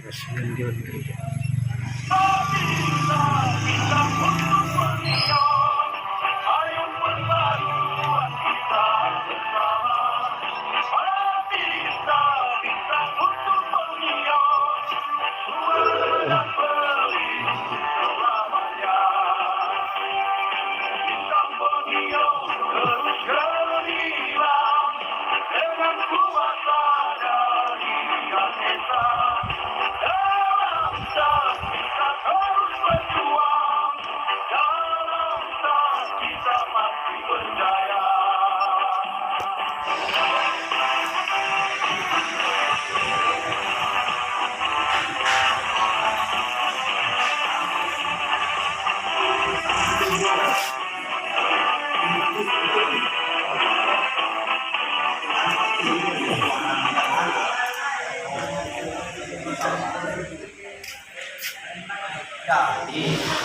Resmen yun.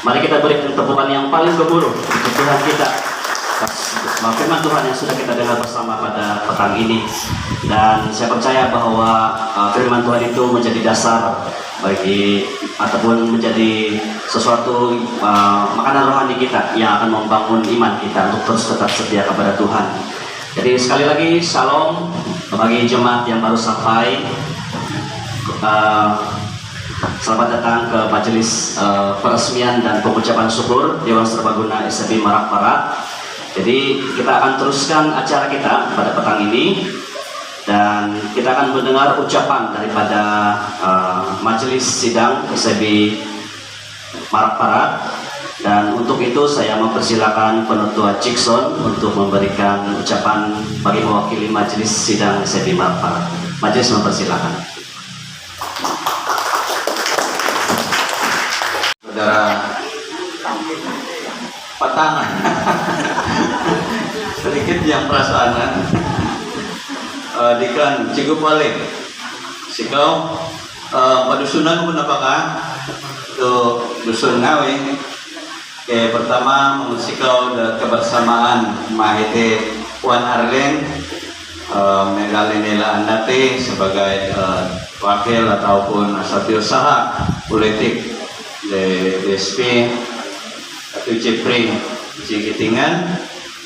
Mari kita berikan tepukan yang paling gemuruh untuk Tuhan kita. Firman Tuhan yang sudah kita dengar bersama pada petang ini, dan saya percaya bahwa firman Tuhan itu menjadi dasar bagi ataupun menjadi sesuatu makanan rohani kita yang akan membangun iman kita untuk terus tetap setia kepada Tuhan. Jadi sekali lagi shalom bagi jemaat yang baru sampai. Selamat datang ke majelis peresmian dan pengucapan syukur Dewan Serbaguna SCB Merak Barat. Jadi kita akan teruskan acara kita pada petang ini, dan kita akan mendengar ucapan daripada majelis sidang SCB Merak Barat. Dan untuk itu saya mempersilakan Penutua Jackson untuk memberikan ucapan bagi mewakili majelis sidang SCB Merak Barat. Majelis mempersilakan. Saudara patangan sedikit yang perasaan dikan cukup balik sikau padusunan pun apakah itu dusun ngawi pertama mengusikau kebersamaan mahite Puan Arlen megalinela andate sebagai wakil ataupun asatiusaha politik DSP atau Jepri Cikitingan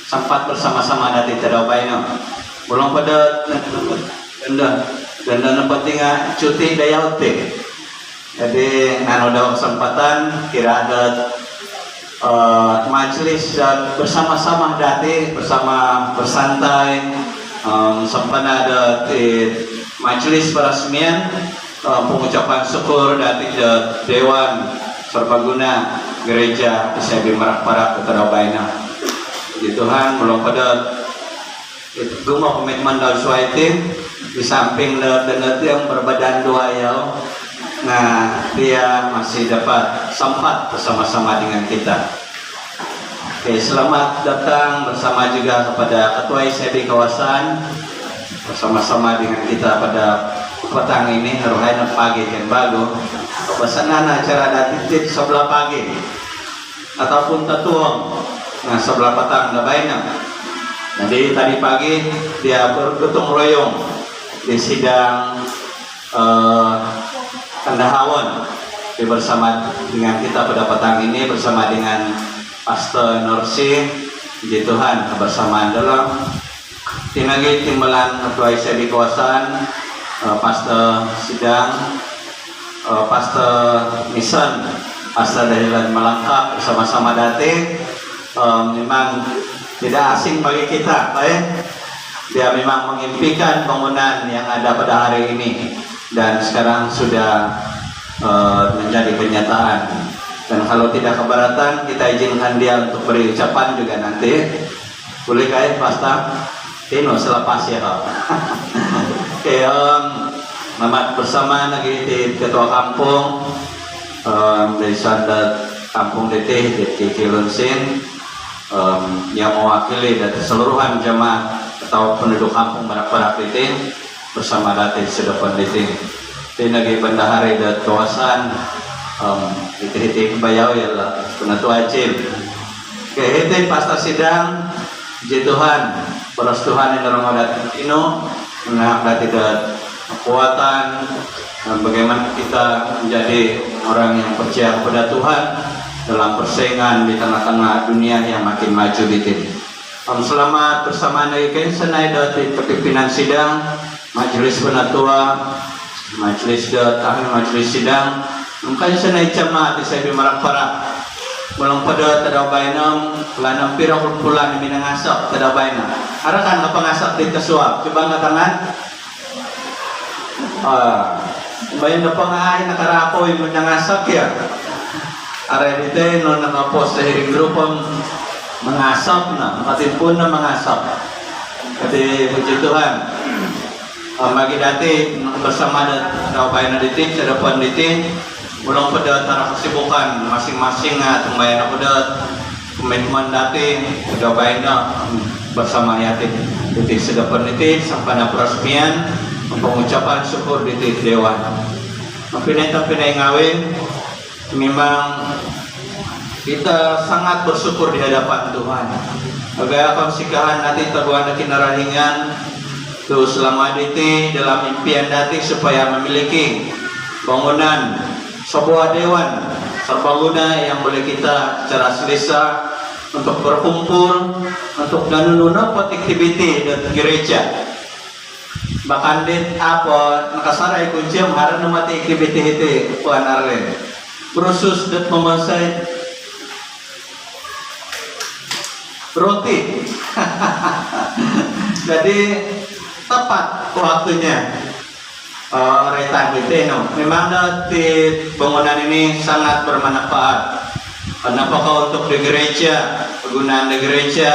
sempat bersama-sama nanti terdapaino belum pada dan pentingnya cuti dayaute. Jadi ada kesempatan kira ada majelis bersama-sama dati bersama bersantai sempat ada di majelis peresmian pengucapan syukur dari Dewan Serbaguna Gereja SCB Merak Barat Kota Baina. Puji Tuhan belum pada itu mau komitmen dari suaitin di samping dan yang berbadan dua ya. Nah dia masih dapat sempat bersama-sama dengan kita. Oke, selamat datang bersama juga kepada Ketua SCB kawasan bersama-sama dengan kita pada petang ini rohani pagi yang bagus. Pesanan acara datang sebelah pagi ataupun tetuang nah sebelah petang dabaina. Jadi tadi pagi dia bergotong royong di sidang Kandahawan bersama dengan kita pada petang ini bersama dengan Pastor Norsi. Puji Tuhan kebersamaan dalam tinagi timbalan ketua ICB kawasan Pastor sidang Pastor Mission, Pastor dari Melangkap bersama-sama dati memang tidak asing bagi kita, dia memang mengimpikan bangunan yang ada pada hari ini dan sekarang sudah menjadi kenyataan. Dan kalau tidak keberatan kita izinkan dia untuk beri ucapan juga nanti. Boleh Pastor Tino selepas ya. Oke, selamat bersama lagi di Ketua Kampung dari Sandat Kampung DT Kilunsin yang mewakili dari seluruhan jemaat atau penduduk Kampung Merak Barat DT bersama DT Sedepan DT. Ini lagi bendahari dan kawasan DT Bayau ialah Penutua Acil. Oke, itu pastor sidang. Puji Tuhan, peras Tuhan yang dalam adat Tino mengenai tidak kekuatan, dan bagaimana kita menjadi orang yang percaya kepada Tuhan dalam persaingan di tengah-tengah dunia yang makin maju gitu. Selamat bersama dengan senai dari kepimpinan sidang, majelis penatua, majelis ahli majelis sidang, mungkin senai jamaah di Sebi Marak Parak. Belum pada tada bainam, lanang pirang kumpulan di minangasap tada bainam. Arakan apa ngasak di kesuap? Coba angkat tangan. Bayan na pangaay nakarapo yung nangasap ya. Are dito no nakapos sa hiring grupong mengasap na, makatimpun na mengasap. Kasi puji Tuhan. Magi dati bersama daw bayan na dito, sa depan dito, ulang pada tara kesibukan masing-masing tumbayan ako dot. Komitmen dati daw bayan na bersama yatim dito sa depan dito sampai na peresmian pengucapan syukur di Dewan. Pinay ngawin, memang kita sangat bersyukur di hadapan Tuhan. Agak konsikahan nanti terbuat kinarahingan tu selama diti dalam impian dati supaya memiliki bangunan sebuah dewan serbaguna yang boleh kita secara selesa untuk berkumpul, untuk nanununa activity dan gereja. Bahkan dit apa nakasaray kunci maharan na mati activity iti puan arlen khusus dat memasai roti. Jadi tepat waktunya retan gitu no. Memang di bangunan ini sangat bermanfaat. Kenapa untuk di gereja, penggunaan di gereja,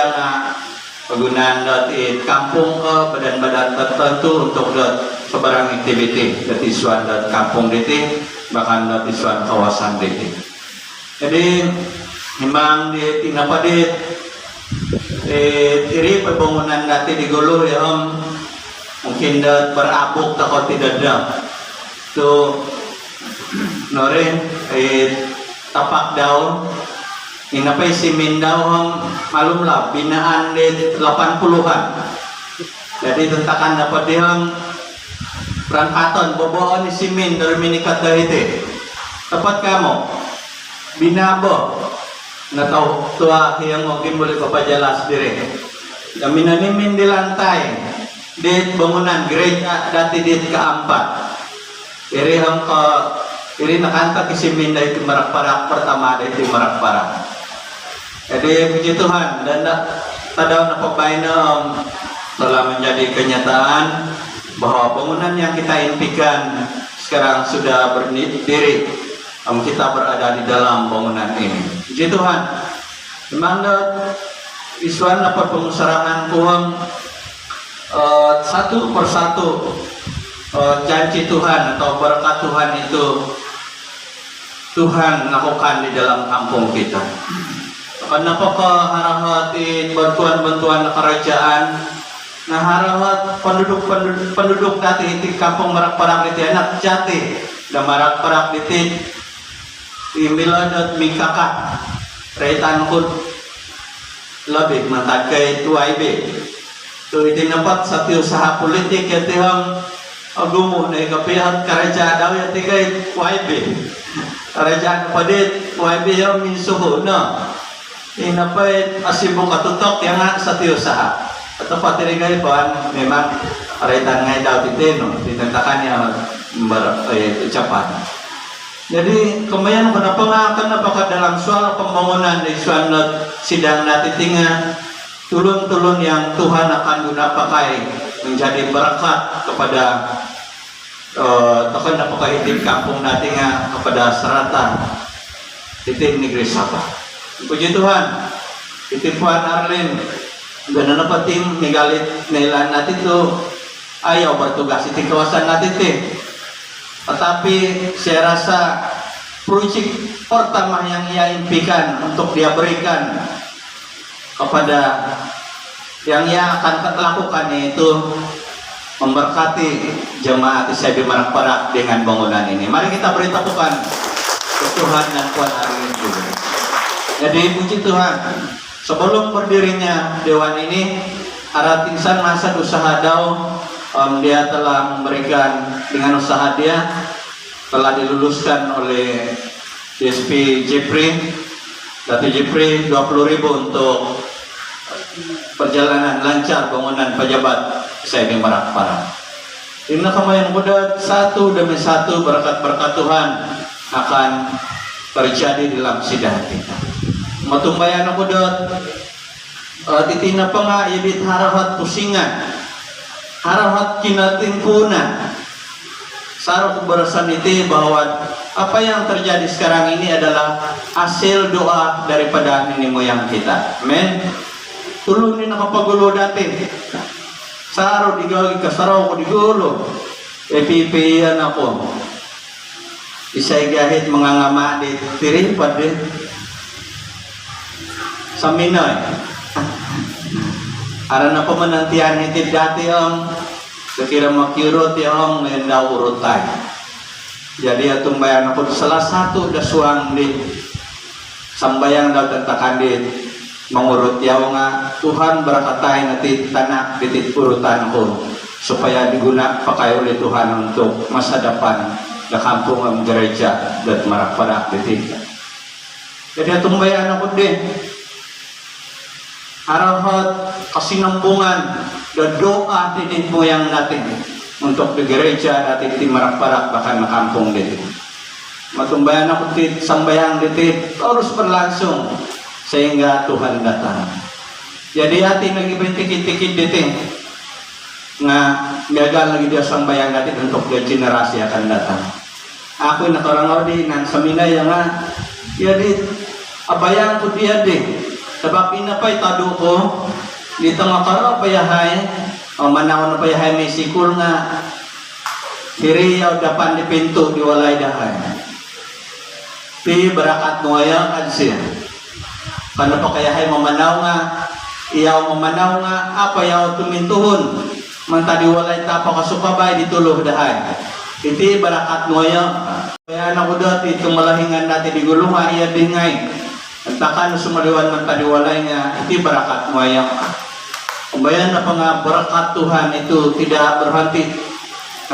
penggunaan di kampung badan-badan tertentu untuk sebarang aktiviti di isuan kampung diti bahkan di isuan kawasan diti. Jadi memang di tinapa di iri pembangunan dati di Gulu ya mungkin berabuk takut tidak ada tu noren tapak daun inapay simin daw malum lah binaan di 80-an. Jadi tentakan dapat dihang perangkatan boboan ni simin dari minikat dahite. Tepat kamu binabo na tahu tua yang mungkin boleh papajalas diri. Dan minanimin di lantai di bangunan gereja dati di keempat. Iri nakanta kisimin dari Marak-Parak pertama dari Marak-Parak. Jadi puji Tuhan dan tadaw na pagbainam telah menjadi kenyataan bahwa bangunan yang kita impikan sekarang sudah berdiri. Kita berada di dalam bangunan ini. Puji Tuhan. Memang isuan dapat pengusahaan Tuhan satu persatu janji Tuhan atau berkat Tuhan itu Tuhan lakukan di dalam kampung kita. Kenapa ke harahatin bantuan-bantuan kerajaan? Nah harahat penduduk dati di kampung Marak-Parak itu anak jati dan Marak-Parak itu imiladat mikaka retan kun lebih mentakai tuaibe. Tu itu nampak satu usaha politik yang tihang agumu na ikapihat kerajaan daw yang tigay tuaibe. Kerajaan padet tuaibe yang minsuho na. Inapay asibong katutok yang sa usaha. Atau patirigay pan memang retan ngay daw titeno ditentakan niya ucapan. Jadi kemudian kenapa dalam soal pembangunan di soal sidang natitingan tulun-tulun yang Tuhan akan guna pakai menjadi berkat kepada tokoh pakai hidup kampung natinga kepada serata titik negeri Sabah. Puji Tuhan, titipuan Arlen dan apa tim nigalit nailan natin itu ayaw bertugas di kawasan natin tetapi saya rasa proyek pertama yang ia impikan untuk dia berikan kepada yang ia akan lakukan yaitu memberkati jemaat Sebi Marak-Parak dengan bangunan ini. Mari kita beri tepukan ke Tuhan dan Puan Arlen juga. Jadi puji Tuhan, sebelum berdirinya dewan ini, ada tinsan masa usaha daw Dia telah memberikan dengan usaha dia telah diluluskan oleh DSP Jepri. Datu Jepri 20.000 untuk perjalanan lancar bangunan pejabat SIB Merak Barat. Ini kamayan kuda satu demi satu berkat-berkat Tuhan akan terjadi dalam sidang kita. Matumbayan aku kuda titina penga ibit harahat pusingan, harahat kinatimpunan. Sarok berasan itu bahwa apa yang terjadi sekarang ini adalah hasil doa daripada nenek moyang kita. Amin. Tulunin nakapagulo dati. Saro digagi ka saraw ko digulo. Epipiyan ako. Isa'y gahit mangangama di tiripad din. Sa Minoy. Ara na pamanantian hitid dati ang sekira makirot yung ngayon urutay. Jadi atong bayan ako salah satu dasuang di sambayang daw tentakan di mangurut yaw nga Tuhan berakatay na tanah bitit urutan ko supaya diguna pa kayo ulit Tuhan untuk masa depan na kampung ang gereja dat marak-parak bitit. Jadi atong bayan ako din arahat kasinambungan dan doa titik moyang natin untuk di gereja natin di marak-parak bahkan na kampung dito. Matumbayan ako tit sambayang dito terus berlangsung sehingga Tuhan datang. Jadi hati lagi bentikit-tikit dito nga gagal lagi dia sambayang natin untuk di generasi akan datang. Ako nakaranggaw di nan sa minaya nga jadi abayang ko dia di sebab inapay tado ko dito nga karo payahay o manaw na payahay may sikul nga hiriyaw dapan di pinto di walay dahay pi berakat nuaya adsiya kano pa kayahay mamanaw nga iyaw mamanaw nga apa yaw tumintuhon manta di walay tapa kasukabay di tuluh dahay iti berakat nuaya kaya anak udat itong malahingan natin di gulunga iya dingay Antakan sumaliwan man tadiwalay niya, iti barakat mo ayang. Kumbayan na pa nga barakat Tuhan itu tidak berhenti.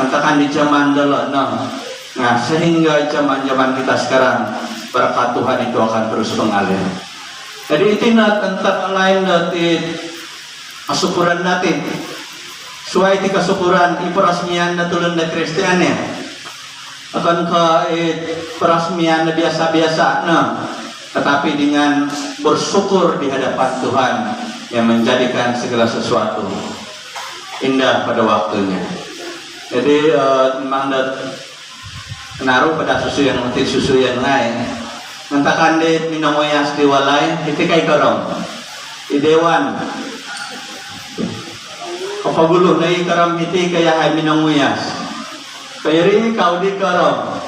Antakan di zaman dala, no? Nah, sehingga zaman kita sekarang, barakat Tuhan itu akan terus mengalir. Jadi itu na tentang lain natin, kasukuran natin. Suai ti kasukuran, iparasmian na tulad na Kristiyan ya. Akan ka parasmian na biasa-biasa, no? Tetapi dengan bersyukur di hadapan Tuhan yang menjadikan segala sesuatu indah pada waktunya. Jadi memang menaruh pada susu yang lain. Nantakan di minamoyas di walay, itu kay karong. Di dewan. Kapaguluh na ikaram iti kaya ay minamoyas. Kaya rin ikaw di karong.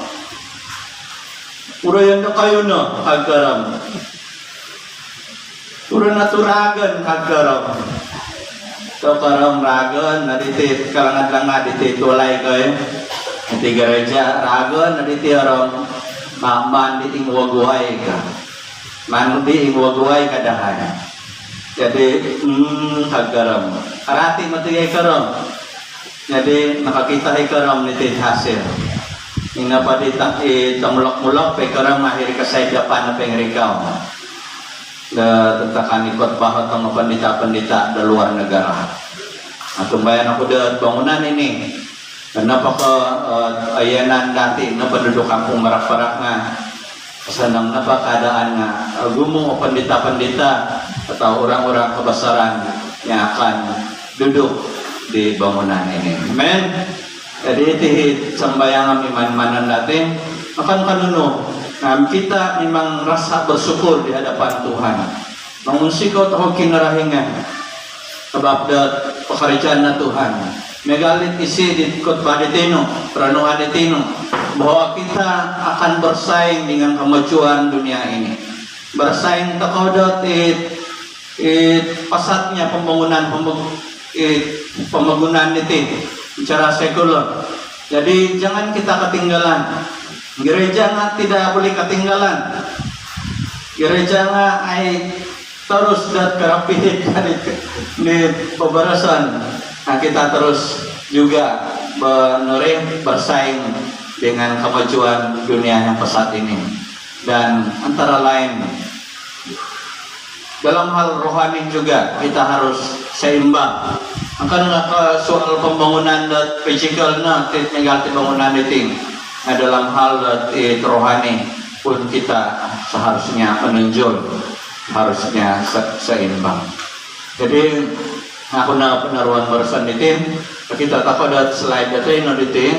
Urayan na kayo no, kagaram. Ura na turagan, kagaram. So karam ragan, naditit, kalangan lang nga ditit, walay kayo. Iti gereja, ragan, naditit aram, man diting waguhay ka. Man diting waguhay ka dahan. Jadi, kagaram. Arati matigay karam. Jadi, nakakita karam nitit hasil. Ina pa di tamulak-mulak pe karang mahir ka sa Japan na pengrikaw. Tentakan ikut bahot ang pandita-pandita da luar negara. Tumbayan ako da bangunan ini. Kenapa ke ayanan dati na penduduk kampung Merak-Parak nga sanang napa keadaan nga gumong pandita-pandita atau orang-orang kebesaran yang akan duduk di bangunan ini. Amen. Jadi tihit sambayang iman-imanan natin akan kanuno kita memang rasa bersyukur di hadapan Tuhan. Namun sikot ako kinarahingan sebab pekerjaan na Tuhan. Megalit isi di khotbah ditino, perenungan ditino bahwa kita akan bersaing dengan kemajuan dunia ini. Bersaing takodot pasatnya pembangunan itu secara sekuler. Jadi jangan kita ketinggalan. Gereja nga tidak boleh ketinggalan. Gereja nga ay terus dat kerapihit di pembarasan. Nah, kita terus juga bersaing dengan kemajuan dunia yang pesat ini. Dan antara lain dalam hal rohani juga kita harus seimbang. Karena soal pembangunan fisikal tinggal pembangunan itu, dalam hal rohani pun kita seharusnya menonjol, harusnya seimbang. Jadi aku na penaruhan barisan itu kita takut slide itu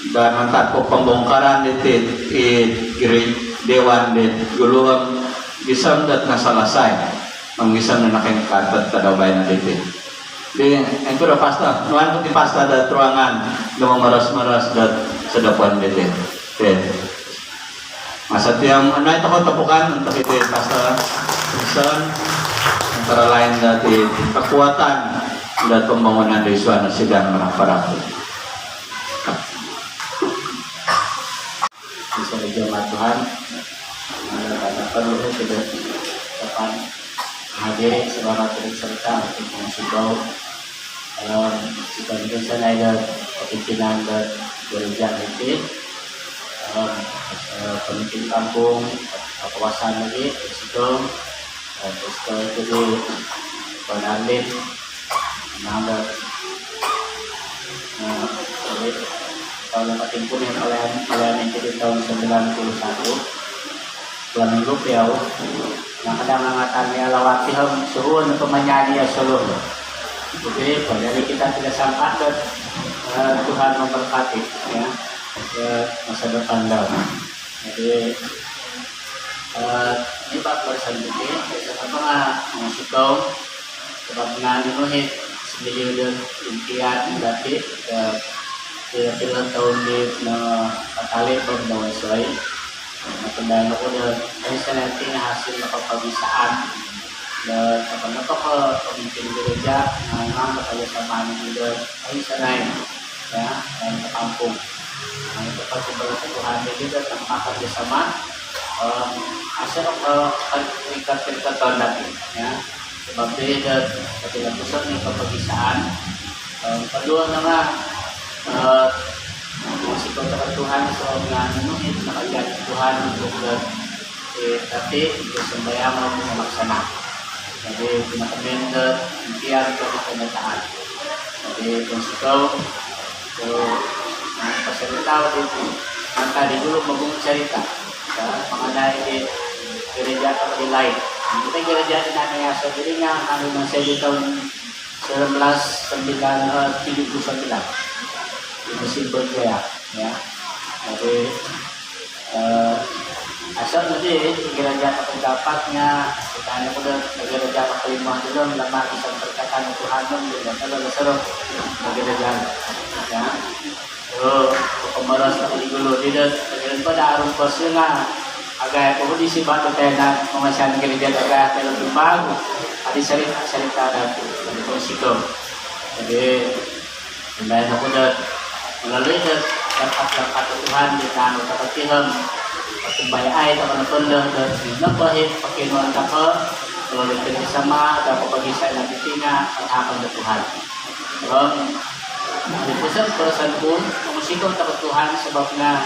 dan angkat pembongkaran itu dewan di guluang bisa nggak selesai mengisam na nakengkatat kadabayan na dito. Di, ang pura pasta, nuan ko ti pasta da truangan, lumamaras-maras da sa dapuan dito. Masa tiyang, ano ito ko tapukan, untuk iti pasta, isan, antara lain dati kekuatan dan pembangunan di suana sidang para bisa dijawab Tuhan, karena perlu sudah dapat menghadiri sebuah turut serta untuk mengusibau jika bisa ada pimpinan gereja itu pemimpin kampung kawasan lagi itu itu di Penandit menambah tahun patimpun yang kalian itu di tahun 91 bulan minggu piau nah kadang ngatannya lawati suruh untuk menyanyi seluruh jadi dari kita tidak sampai dan Tuhan memberkati ya ke masa depan jadi ini Pak berselanjutnya sama masuk kau sebab dinuhi sendiri dan impian berarti kira-kira tahun di kali pembawa sesuai kendala ko dan nanti hasil keperbisaan dan apa ke pemimpin gereja memang bekerjasama dengan sanai ya dan ke kampung itu pasti Tuhan juga tanpa kerjasama hasil terikat tanda ya sebab dia ketika pusat nih keperbisaan kedua nama masih kepada Tuhan soalnya memenuhi pekerjaan Tuhan untuk tapi untuk sembahyang mau melaksana jadi kita komentar impian ke kenyataan jadi konsikau pasal tahu itu maka di dulu mau cerita mengenai di gereja atau lain kita gereja di namanya sendirinya kami masih di tahun 1979 di Mesir Berjaya ya jadi asal nanti gereja pendapatnya kita hanya pada gereja kelima juga lama bisa berkaitan Tuhan dan kalau seru gereja ya pemalas tadi dulu tidak dengan pada arus pasnya agak kondisi batu tenan pengasahan gereja agak lebih bagus tadi cerita dan konsiko jadi dan aku melalui dapat Tuhan di tanah terkecil kembali air teman benda dan nampahit pakai nuan kapal melalui kerjasama dan pembagian nanti tinggal akan Tuhan. Di pusat perasaan pun mengusikkan takut Tuhan sebabnya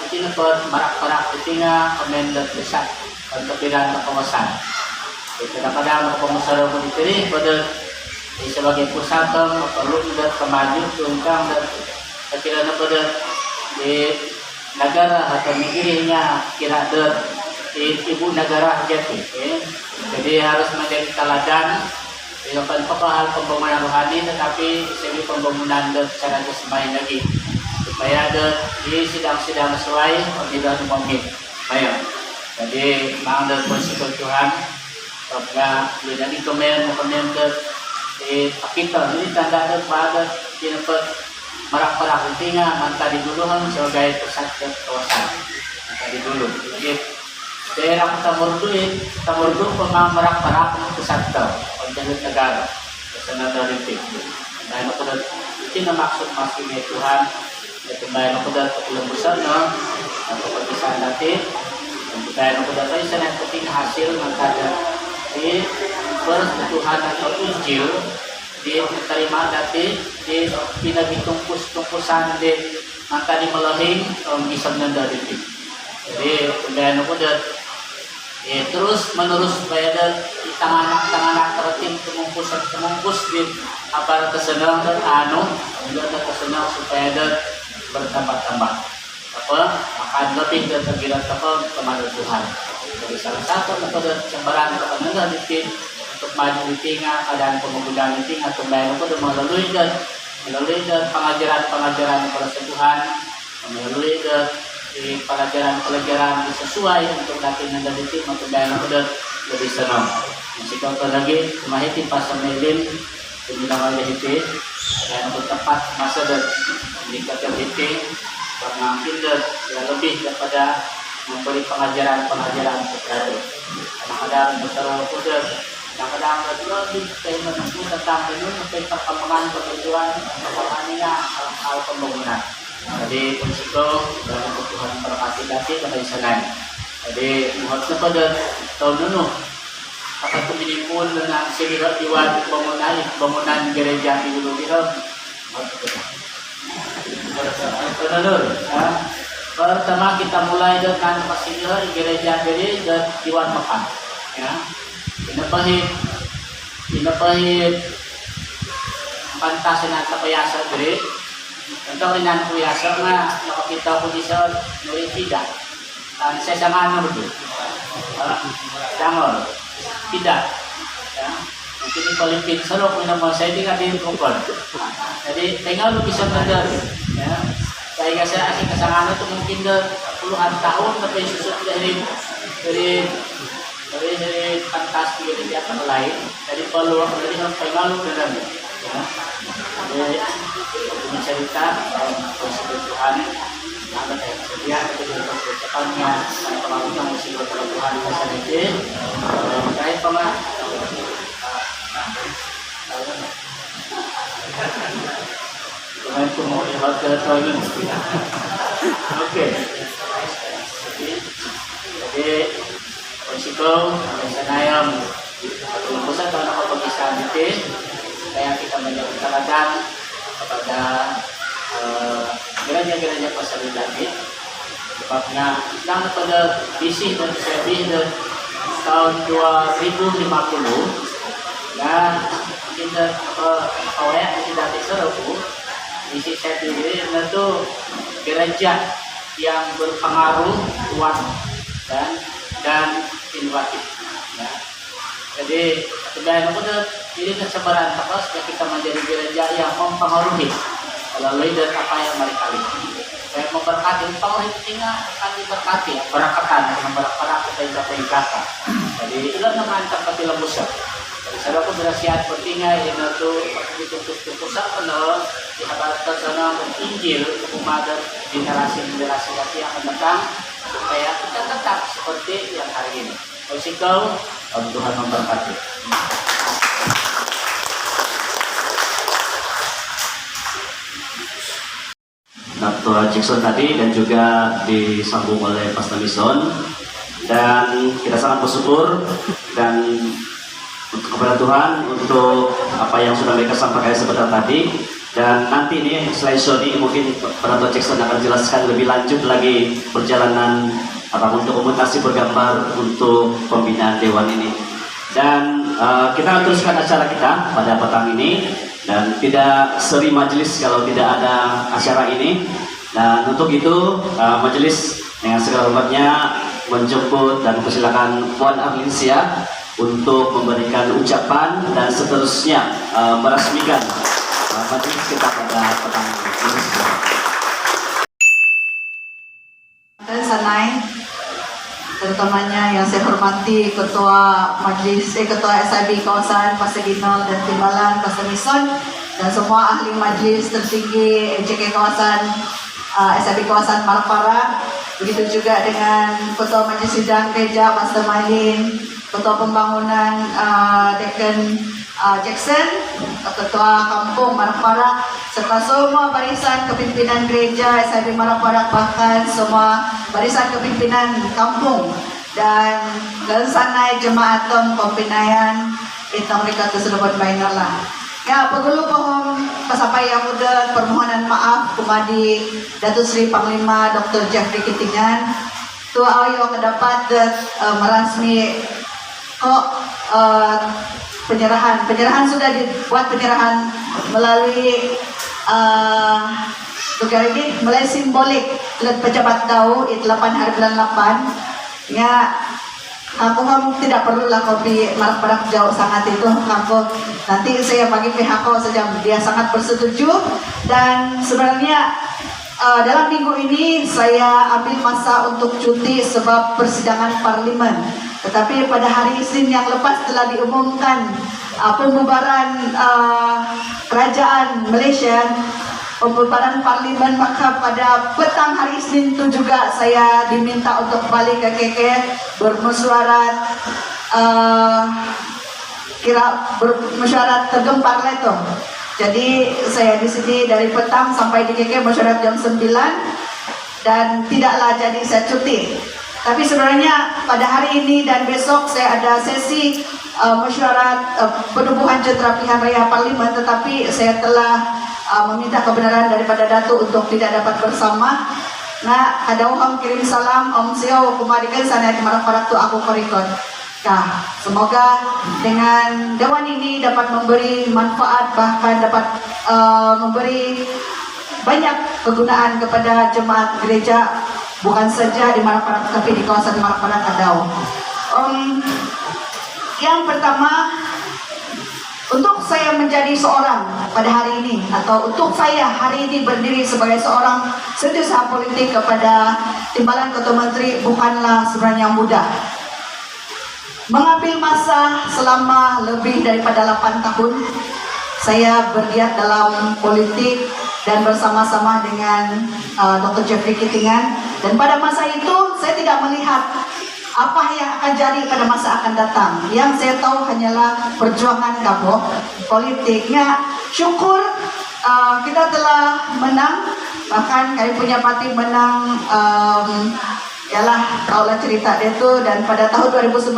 itu dapat marak-marak tinggal komentar besar untuk pilihan kawasan. Kadang-kadang pengusaha pun dipilih pada sebagai pusat perlu sudah kemaju tentang dan sekiranya pada di negara atau negerinya kira di ibu negara jadi jadi harus menjadi teladan dilakukan hal pembangunan rohani tetapi segi pembangunan secara jasmani lagi supaya ada di sidang-sidang sesuai tidak mungkin baik jadi mang dan konsikel Tuhan karena dengan komen di kita ini tanda pada dapat marak-marak intinya mantadi dulu sebagai pusat kawasan mantadi dulu jadi daerah Tamurdu pemang marak-marak pusat penjahit negara kesana dari itu dan aku itu maksud masih Tuhan ya kembali aku dah kepulang besar atau perpisahan nanti dan aku dah tadi sana penting hasil mantadi di Tuhan atau Injil di terima dati di pinagitungkus-tungkusan di angka di malahing isang nanda dito. Jadi kemudian ako terus menerus bayar tanganak teratim tumungkus din apa kesenang dan juga kesenang supaya bertambah-tambah apa akan lebih dan tergirat apa kepada Tuhan. Jadi salah satu metode cembaran kepada diti untuk maju di tinggal keadaan pemudaan di tinggal kembali aku melalui pengajaran kepada Tuhan, melalui pelajaran sesuai untuk latihan dan diti kembali aku lebih senang. Masih kau lagi mahiti pasal melin pembinaan oleh hiti dan untuk tepat masa dan meningkatkan hiti karena kita lebih daripada memberi pengajaran kepada kadang-kadang bersama kuda kadang-kadang lebih menunggu tentang ini sampai perkembangan pertujuan perkembangannya hal pembangunan. Jadi risiko dan kebutuhan perhati-hati dari sana. Jadi muhatnya pada tahun dulu akan kuminipun dengan segera diwajib bangunan gereja di Gunung Bintang. Pertama kita mulai dengan pastinya gereja dan Iwan Makan. Ya, pinapahit pantasan at kapayasa diri. Untuk rinan kuyasa na nakakita ko di sa tidak. Saya sama betul. Jangan tidak. Ya. Mungkin di Filipin sarok ko naman saya tinggal di Bukol. Jadi tinggal lu bisa belajar. Ya. Kaya saya asing kasangan itu mungkin puluhan tahun tapi susut dari pantas dari apa lain dari peluang dari sampai malu dalam ya. Jadi mencerita konsep Tuhan yang ada sedia itu juga percakapannya pengaruh yang mesti Tuhan masa ini terkait sama dengan semua ihwat ke Oke. Jadi risiko senayam pusat karena kepegisan itu kayak kita menjadi terhadap kepada gereja-gereja pasar lagi sebabnya Islam pada visi dan sebi tahun 2050 dan kita awalnya tidak diseru visi sebi ini itu gereja yang berpengaruh kuat dan inovatif. Ya. Jadi sebenarnya ini kesabaran terus ya kita menjadi gereja yang mempengaruhi melalui dan apa yang mereka lihat. Saya memberkati, pengaruh itu akan diberkati, berakatan, memberkati kita berkata. Jadi itu namanya tempat dilembuskan. Jadi saya aku berasiat pentingnya ini itu untuk pusat penuh dihabarkan sana Injil umat dan generasi lagi yang akan datang supaya kita tetap seperti yang hari ini. Risiko Tuhan memberkati. Dr. Jackson tadi dan juga disambung oleh Pastor Mison dan kita sangat bersyukur dan kepada Tuhan untuk apa yang sudah mereka sampaikan sebentar tadi dan nanti ini slide ini mungkin Dr. Jackson akan jelaskan lebih lanjut lagi perjalanan untuk komunikasi bergambar untuk pembinaan Dewan ini dan kita akan teruskan acara kita pada petang ini dan tidak seri majelis kalau tidak ada acara ini dan untuk itu majelis dengan segala hormatnya menjemput dan persilakan Puan Arlinsia untuk memberikan ucapan dan seterusnya meresmikan majelis kita pada petang ini. Sanai, terutamanya yang saya hormati Ketua Majelis, Ketua SIB Kawasan Pasar Ginol dan Timbalan Pasar Mison dan semua ahli majelis tertinggi EJK Kawasan SIB Kawasan Malpara, begitu juga dengan Ketua Majelis Sidang Gereja Pastor Mailin, Ketua Pembangunan Deacon Jackson, Ketua Kampung Malpara, serta semua barisan kepimpinan gereja SIB Malpara, bahkan semua barisan kepimpinan kampung dan sanai jemaat pembinaan itu mereka tersebut baiklah. Ya, pagulu pohon pasapaya muda permohonan maaf kumadi Datuk Seri Panglima Dr. Jeffrey Kitingan. Tua ayo kedapat merasmi kok penyerahan sudah dibuat penyerahan melalui mulai simbolik let pejabat tahu 8 hari bulan 8 ya. Aku tidak perlu lah kopi marak-marak jauh sangat itu aku nanti saya bagi pihak saja dia sangat bersetuju. Dan sebenarnya dalam minggu ini saya ambil masa untuk cuti sebab persidangan parlimen, tetapi pada hari Isnin yang lepas telah diumumkan pembubaran kerajaan Malaysia, pembubaran parlimen, maka pada petang hari Isnin itu juga saya diminta untuk balik ke KK bermesyuarat bermesyuarat tergempar itu. Jadi saya di sini dari petang sampai di KK mesyuarat jam 9 dan tidaklah jadi saya cuti. Tapi sebenarnya pada hari ini dan besok saya ada sesi mesyuarat penubuhan cetera pilihan raya parlimen, tetapi saya telah meminta kebenaran daripada Datuk untuk tidak dapat bersama. Nah, ada orang kirim salam Om Sio kumadikan sana di marak-marak tu aku korikon. Nah, semoga dengan dewan ini dapat memberi manfaat, bahkan dapat memberi banyak kegunaan kepada jemaat gereja, bukan saja di Marak-Marak tapi di kawasan Marak-Marak Adau. Yang pertama, untuk saya menjadi seorang pada hari ini, atau untuk saya hari ini berdiri sebagai seorang setiausaha politik kepada Timbalan Ketua Menteri bukanlah sebenarnya mudah. Mengambil masa selama lebih daripada 8 tahun, saya bergiat dalam politik dan bersama-sama dengan Dr. Jeffrey Kitingan. Dan pada masa itu saya tidak melihat apa yang akan jadi pada masa akan datang. Yang saya tahu hanyalah perjuangan kamu politiknya. Syukur kita telah menang, bahkan kami punya parti menang. Yalah, kaulah cerita itu. Dan pada tahun 2019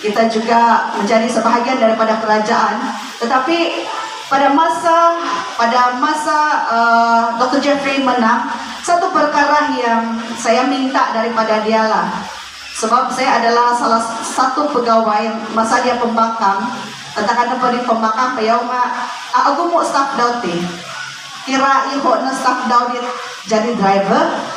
kita juga menjadi sebahagian daripada kerajaan. Tetapi pada masa Dr. Jeffrey menang, satu perkara yang saya minta daripada dialah, sebab saya adalah salah satu pegawai masa dia pembangkang. Katakan apa di pembangkang payau aku mau staff dauti. Kira ihok na staff dauti jadi driver.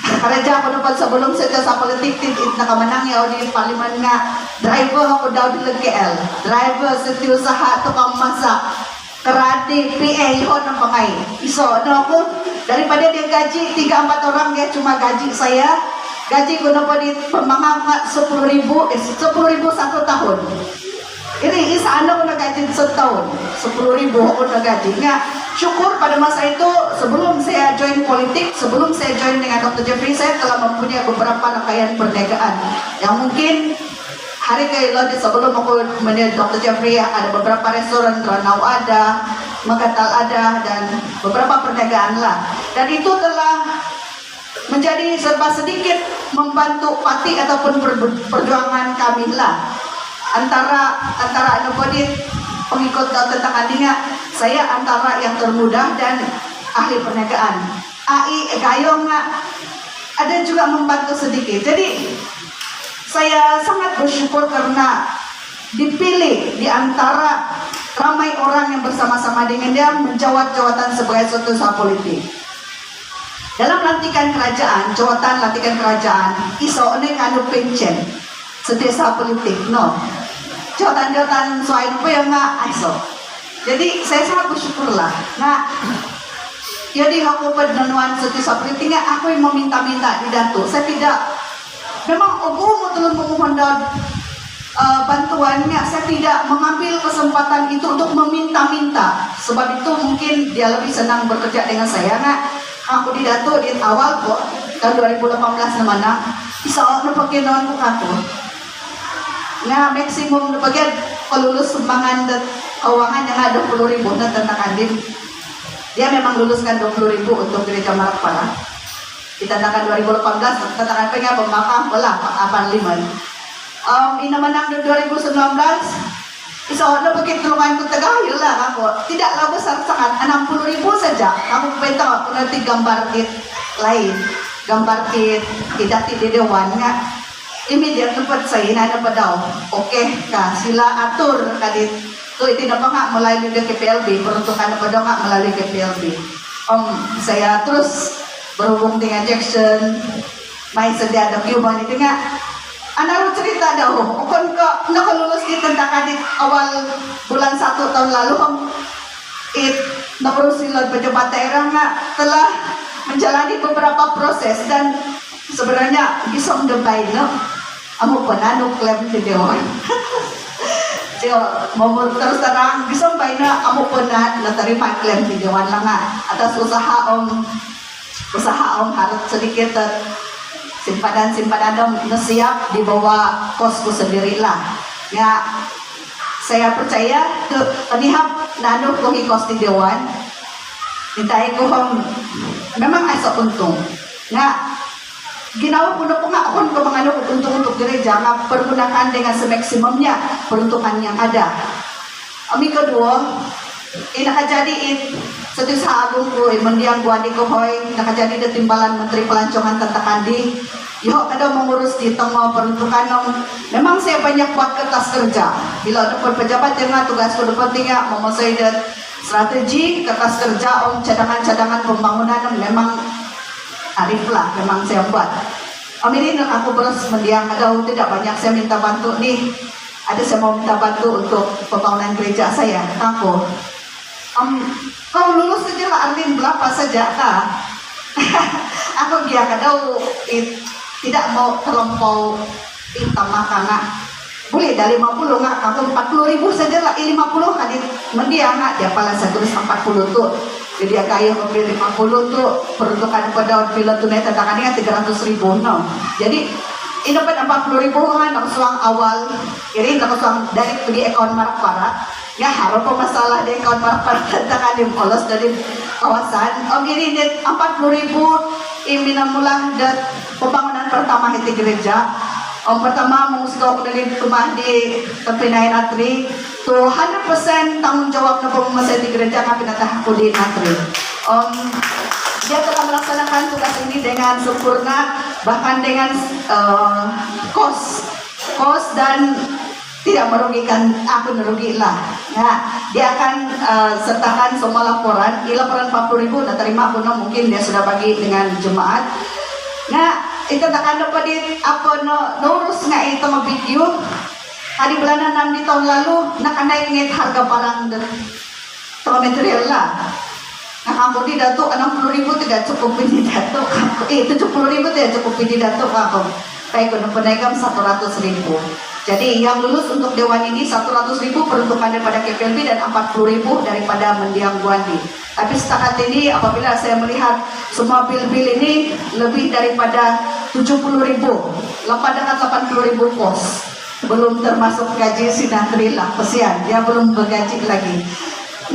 Kerja ako dapat sebelum saya sa politik nakamanang yaw di parlimen nga driver ako daw di KL. Driver setiausaha tukang masak. Karate PA ihok ng pangay. Iso no ako daripada dia gaji 3-4 orang dia cuma gaji saya. Gaji ko na po di pamangang 10,000 satu tahun. Ini isa ano ko na gaji setahun 10,000 ako na gaji. Nga syukur pada masa itu sebelum saya join politik, sebelum saya join dengan Dr. Jeffrey, saya telah mempunyai beberapa rangkaian perniagaan yang mungkin hari kailan sebelum aku menjadi Dr. Jeffrey ada beberapa restoran, Ranau ada, Magatal ada, dan beberapa perniagaan lah. Dan itu telah menjadi serba sedikit membantu parti ataupun perjuangan kami lah. Antara pengikut tentang adanya, saya antara yang termuda dan ahli perniagaan. AI gayong ada juga membantu sedikit. Jadi saya sangat bersyukur karena dipilih di antara ramai orang yang bersama-sama dengan dia menjawat jawatan sebagai setiausaha politik. Dalam lantikan kerajaan, jawatan lantikan kerajaan, iso ne kanu pension setiausaha politik, no. Jawatan-jawatan soal apa yang nggak iso. Jadi saya sangat bersyukur lah. Nah, jadi aku penenuan setiausaha politiknya, aku yang meminta-minta di Datuk. Saya tidak, memang aku mau tolong memohon bantuannya. Saya tidak mengambil kesempatan itu untuk meminta-minta. Sebab itu mungkin dia lebih senang bekerja dengan saya. Nah, aku di Datuk di awal kok tahun 2018 namanya bisa orang pakai non aku. Nah, maksimum bagian kalau lulus sumbangan dan keuangan yang ada 20,000 na tentang Andim. Dia memang luluskan 20,000 untuk gereja Marak-Marak. Ditandakan 2018, tantangan pengen pembakang bola 85. Ini menang 2019. So, na bakit tulungan ko tagayo lang ako. Tidaklah besar sangat, 60.000 saja. Aku benta ako nanti gambar kit lain. Gambar kit tidak di dewan nga. Immediate dapat saya na pa daw. Okay ka, sila atur kadit. So, iti na pa nga melalui ke KPLB, peruntukan na pa daw nga melalui KPLB. Saya terus berhubung dengan Jackson, may sedia document itu nga. Ano cerita daw, kung nakalulus di tentang kadit awal bulan 1 tahun lalu, naperusilon pejabat daerah nga telah menjalani beberapa proses dan sebenarnya bisa mendebay no, amo penanuk klaim di dewan. Mau terus terang bisa mbay na amo penat naterima klaim di dewan lang nga atas usaha harus sedikit simpanan dong siap dibawa kosku sendirilah ya. Saya percaya ke penihap nanu ko hikos di dewan mintai ko memang esok untung nga ginawa ko na po nga ako ko mga untung untuk gereja nga pergunakan dengan semaksimumnya peruntukan yang ada. Ami kedua nakajadi satu sa agung ko mendiang guani ko hoy nakajadi na timbalan Menteri Pelancongan Tantakandi. Yo ada mengurus di tengah peruntukan memang saya banyak buat kertas kerja. Bila ada pejabat yang tugas ko pentingnya memasai dan strategi kertas kerja cadangan-cadangan pembangunan memang arif lah memang saya buat. Amirin aku terus mendiang ada tidak banyak saya minta bantu nih. Ada saya mau minta bantu untuk pembangunan gereja saya. Aku kau lulus saja lah Arlin berapa saja kah? Aku dia kadang tidak mau terlampau tambahkan boleh dari 50 nggak kamu 40.000 saja lah 50 hadir mendiang nggak dia pala saya tulis 40 tuh jadi kayu mobil 50 tuh peruntukan pada bila tunai tantangannya 300.000 no. Jadi ini dapat 40.000 kan langsung awal jadi langsung dari pergi akun Marak Parak ya harap masalah di akun Marak Parak tantangan yang polos dari kawasan gini 40.000 minamula dan pembangunan pertama di gereja. Pertama mengusik aku dari rumah di Tempinain Atri tuh 100% tanggung jawab na pembangunan di gereja kami pinatah aku di Atri. Dia telah melaksanakan tugas ini dengan sempurna bahkan dengan kos dan tidak merugikan aku merugilah. Nah, dia akan sertakan semua laporan. Laporan 40.000 nak terima pun mungkin dia sudah bagi dengan jemaat. Nah, itu tak ada pada apa nurus ngai itu video. Hari bulan 6 di tahun lalu nak naik harga barang dan material lah. Nah, kamu di datuk 60.000 tidak cukup ini datuk. 70.000 tidak cukup ini datuk aku. Kayak kena penaikkan 100.000. Jadi yang lulus untuk dewan ini 100.000 peruntukan daripada KPLB dan 40.000 daripada mendiang Guandi. Tapi setakat ini apabila saya melihat semua bil-bil ini lebih daripada 70.000, lepas dengan 80.000 pos. Belum termasuk gaji sinatri lah, kesian dia belum bergaji lagi.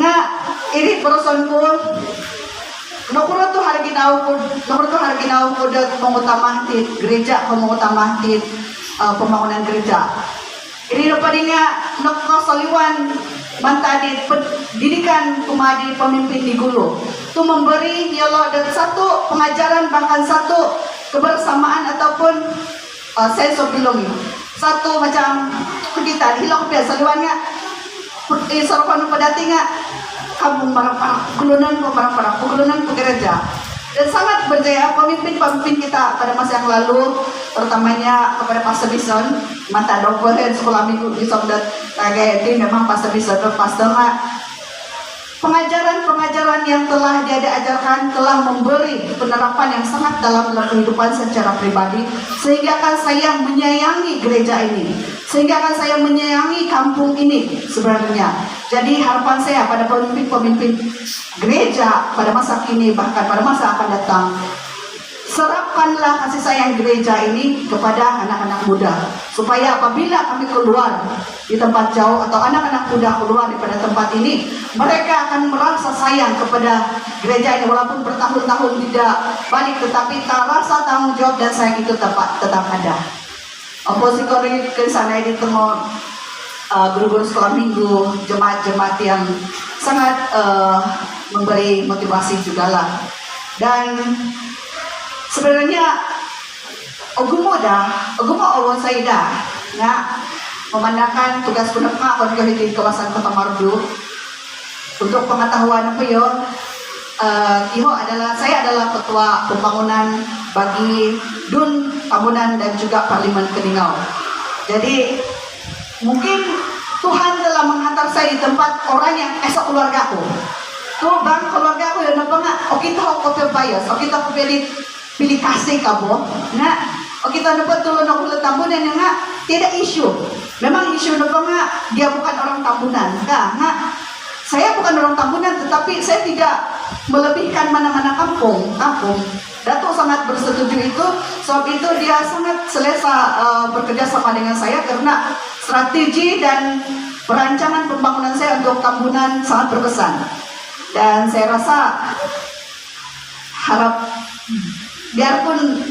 Nah ini perusahaanku. Nomor tu harga nau pada pengutamah di gereja, pengutamah di pembangunan gereja. Ini dapatnya nak saliwan mantadi pendidikan kumadi pemimpin di Gulu. Tu memberi dialog dan satu pengajaran bahkan satu kebersamaan ataupun sense of belonging. Satu macam kita hilang biasa saliwannya sarapan pada tinggal kamu marah-marah kegulunan ke gereja dan sangat berjaya pemimpin kita pada masa yang lalu terutamanya kepada Pastor Bison mata dokter sekolah minggu di Sondat Tagayati memang Pastor Bison dan Pastor pengajaran yang telah dia diajarkan telah memberi penerapan yang sangat dalam kehidupan secara pribadi sehingga akan saya menyayangi gereja ini sehingga akan saya menyayangi kampung ini sebenarnya. Jadi harapan saya pada pemimpin gereja pada masa kini bahkan pada masa akan datang, serapkanlah kasih sayang gereja ini kepada anak-anak muda supaya apabila kami keluar di tempat jauh atau anak-anak muda keluar daripada tempat ini, mereka akan merasa sayang kepada gereja ini walaupun bertahun-tahun tidak balik, tetapi rasa tanggung jawab dan sayang itu tetap ada. Oposisi ke sana ini temu guru-guru sekolah minggu, jemaat-jemaat yang sangat memberi motivasi juga lah. Dan sebenarnya ogumo awon saya dah memandangkan tugas penepah konflik di kawasan Kota Marudu. Untuk pengetahuan apa yo, saya adalah ketua pembangunan bagi Dun Tambunan dan juga Parlimen Keningau. Jadi mungkin Tuhan telah menghantar saya di tempat orang yang esok keluarga aku. Tuh bang keluarga aku yang nampak nggak? Kita kopi bias, kita pilih kasih kamu, nggak? Kita dapat tulung nak Tambunan yang nggak? Tidak isu. Memang isu nampak nggak? Dia bukan orang Tambunan, nggak? Saya bukan orang Tambunan, tetapi saya tidak melebihkan mana-mana kampung. Datuk sangat bersetuju itu, sebab itu dia sangat selesa bekerja sama dengan saya karena strategi dan perancangan pembangunan saya untuk Tambunan sangat berkesan. Dan saya rasa harap biarpun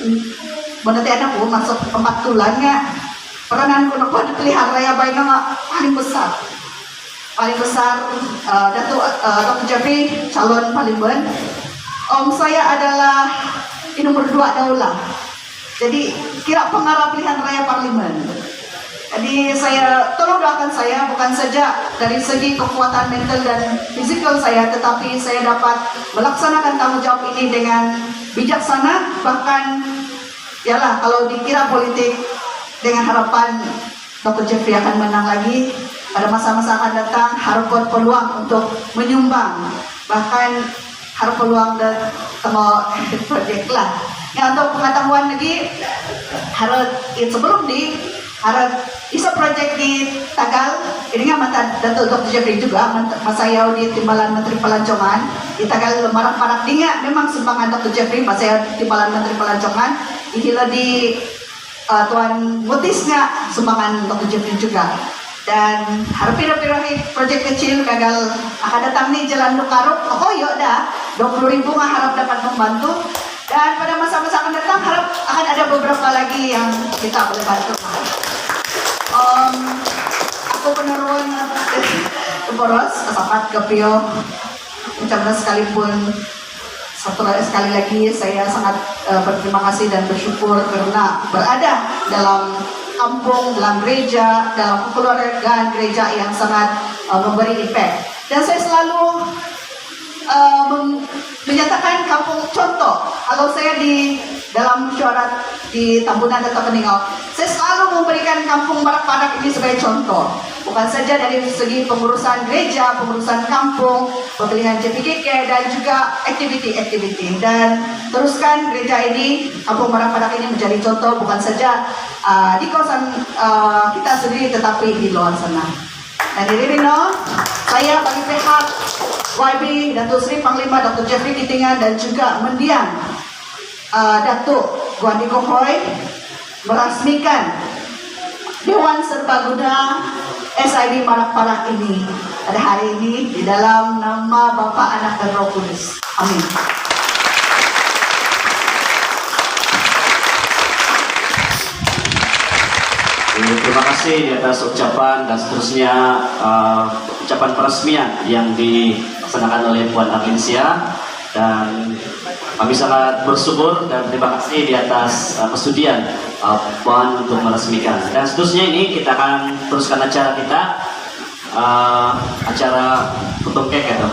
menanti anakku masuk 4 tulangnya, perananku nak dipelihara raya baiknya paling besar. Dr. Jeffrey calon parlimen. Om saya adalah nomor 2 daulah. Jadi kira pengarah pilihan raya parlimen. Jadi saya tolong doakan saya bukan saja dari segi kekuatan mental dan fisikal saya, tetapi saya dapat melaksanakan tanggung jawab ini dengan bijaksana. Bahkan yalah kalau dikira politik dengan harapan Dr. Jeffrey akan menang lagi pada masa-masa akan datang, harus buat peluang untuk menyumbang, bahkan harus peluang dan tengok projek lah. Ya, untuk pengetahuan lagi harus sebelum di harap isa project di Tagal, ini nggak mata Datuk Dr. Jeffrey juga, masayau di Timbalan Menteri Pelancongan di Tagal marak-marak dinga memang sumbangan Dr. Jeffrey, masayau di Timbalan Menteri Pelancongan, ihila di Tuan Mutis nggak sumbangan Dr. Jeffrey juga. Dan harap pira-pira project kecil gagal akan datang nih Jalan Dukaruk, yuk dah 20.000 nggak harap dapat membantu. Dan pada masa-masa akan datang harap akan ada beberapa lagi yang kita boleh bantu. Aku penerun Boros, Asapat Gapio, ucapkan sekalipun sekali lagi saya sangat berterima kasih dan bersyukur karena berada dalam kampung, dalam gereja, dalam kekeluargaan gereja yang sangat memberi impact. Dan saya selalu menyatakan kampung contoh. Kalau saya di dalam mesyuarat di Tambunan atau Keningau, saya selalu memberikan kampung Barak-Barak ini sebagai contoh. Bukan saja dari segi pengurusan gereja, pengurusan kampung, pemilihan JPKK, dan juga aktiviti-aktiviti. Dan teruskan gereja ini, kampung Barak-Barak ini menjadi contoh bukan saja di kawasan kita sendiri, tetapi di luar sana. Dan diri Rino, saya bagi pihak YB, Datuk Seri Panglima Dr. Jeffrey Kitingan dan juga mendiang Datuk Guandi Kohoy merasmikan Dewan Serbaguna SIB Marak-Parak ini pada hari ini di dalam nama Bapa, Anak dan Roh Kudus. Amin. Terima kasih di atas ucapan dan seterusnya ucapan peresmian yang dilaksanakan oleh Puan Arlinsia, dan kami sangat bersyukur dan terima kasih di atas persetujuan Puan untuk meresmikan. Dan seterusnya ini kita akan teruskan acara kita, acara potong kek atau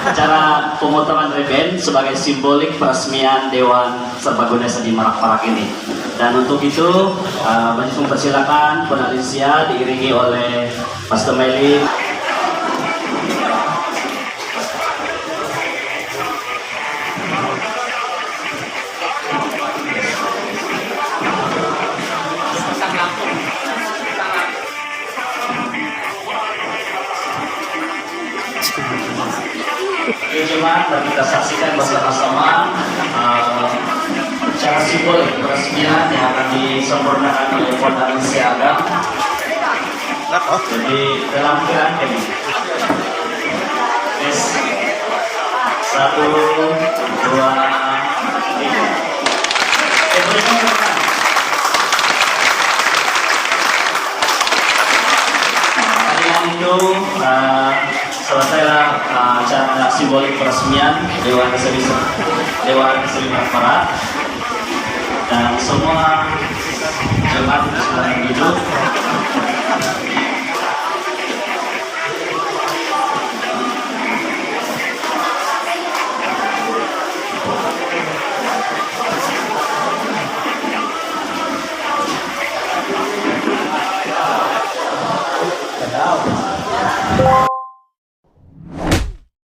acara pemotongan reben sebagai simbolik peresmian Dewan Serbaguna SIB Marak-Parak ini. Dan untuk itu, mempersilakan Puan Arlinsia diiringi oleh Pastor Meli. Jemaat, dan kita saksikan bersama-sama secara simbolik peresmian yang akan disempurnakan oleh Puan Arlinsia Agam. Jadi dalam kerangka ini, 1, 2, 3. simbolik peresmian Dewan SMB Marak dan semua jemaat silakan duduk. Wow.